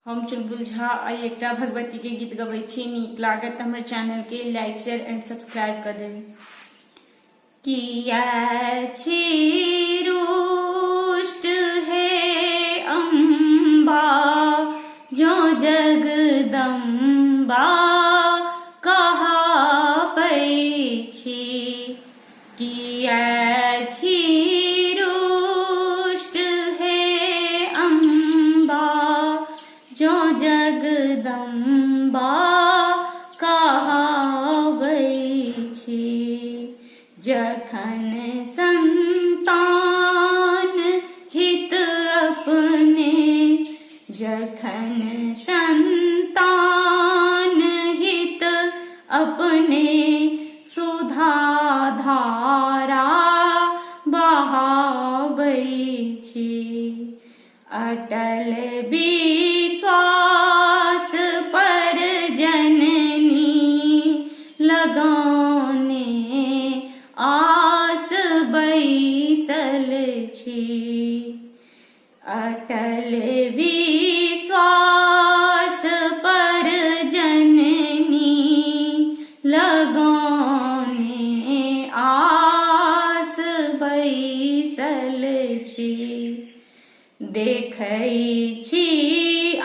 हम चुलबुल झा आई एकटा भगवती के गीत गबै छी। नीक लागत त हमर चैनल के लाइक शेयर एंड सब्सक्राइब कर देबै। किया छी रुष्ट हे अम्बा जो जगदम्बा कहाबै छी। किया छी रुष्ट हे अम्बा जो जगदम्बा कहाबै छी। जखन संतान हित अपने, जखन संतान हित अपने, सुधा धारा बहाबै छी। अटल विश्वास पर जननी लगाने आस बैसल छी। अटल विश्वास पर जननी लगाने आस बैसल छी। देखै छी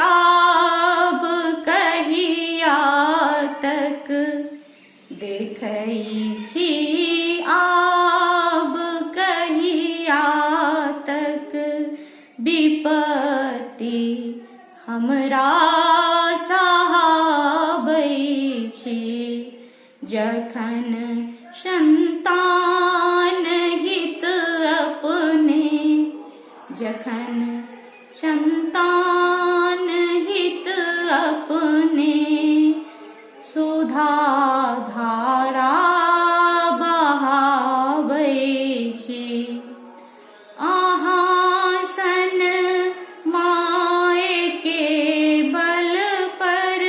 आब कहिया तक, देखै छी आब कहिया तक, विपत्ति हमरा सहाबै छी। जखन संतान हित अपने, जखन संतान हित अपने, सुधा धारा बहाबै छी। अहाँ सन माय के बल पर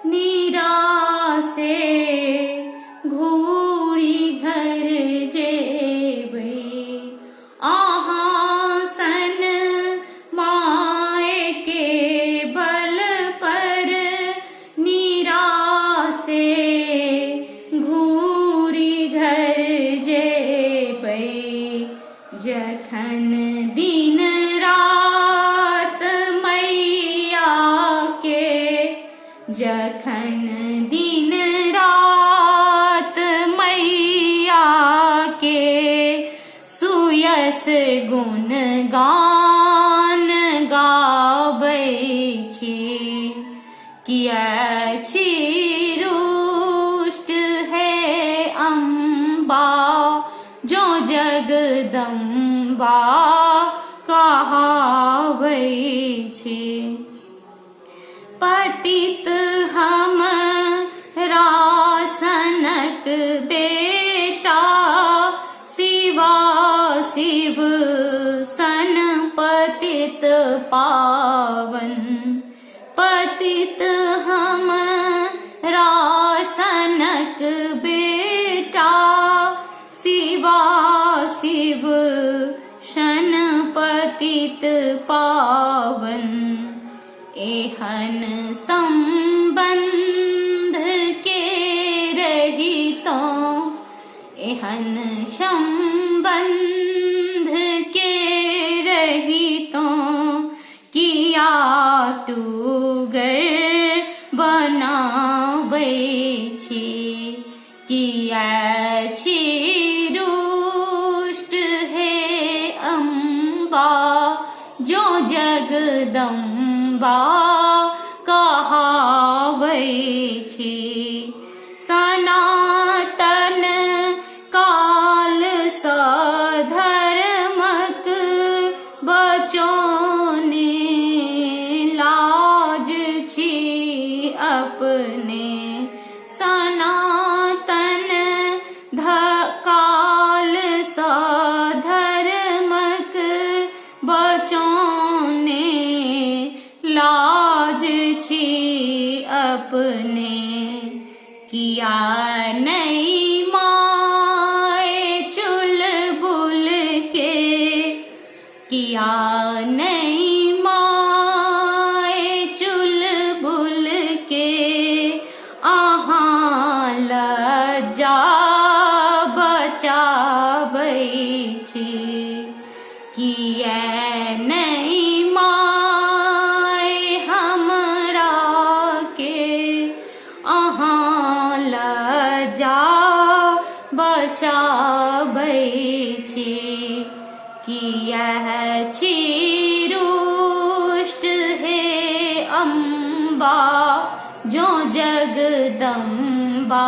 निराशे घूरी घर जेबै। अहाँ सन माय के बल पर निराशे घूरी घर जेबै। जखन दिन रात मैया के, जखन दिन रात मैया के, सुयस गुण गान गाबै छी। किया छी रुष्ट हे अम्बा जो जगदम्बा कहाबै छी। पतित हमरा सनक बेटा, शिवा शिव सन पतित पावन। पतित हमरा सनक बेटा, शिवा शिव सन पतित पावन। एहन संबंध के रहितों, एहन संबंध के रहितों, किया टूगर बनाबै छी। किया छी रुष्ट हे अम्बा जो जगदम्बा कहाबै छी। सनातन काल सँ धर्मक बचौने लाज छी अपने। सनातन काल सँ धर्मक बचौने लाज छी अपने। किया नहीं माय चुलबुल के, किया नहीं माय छी किए नहीं माय हमरा के अहाँ लजा बचाबै छी किए छी रुष्ट हे अम्बा जो जगदम्बा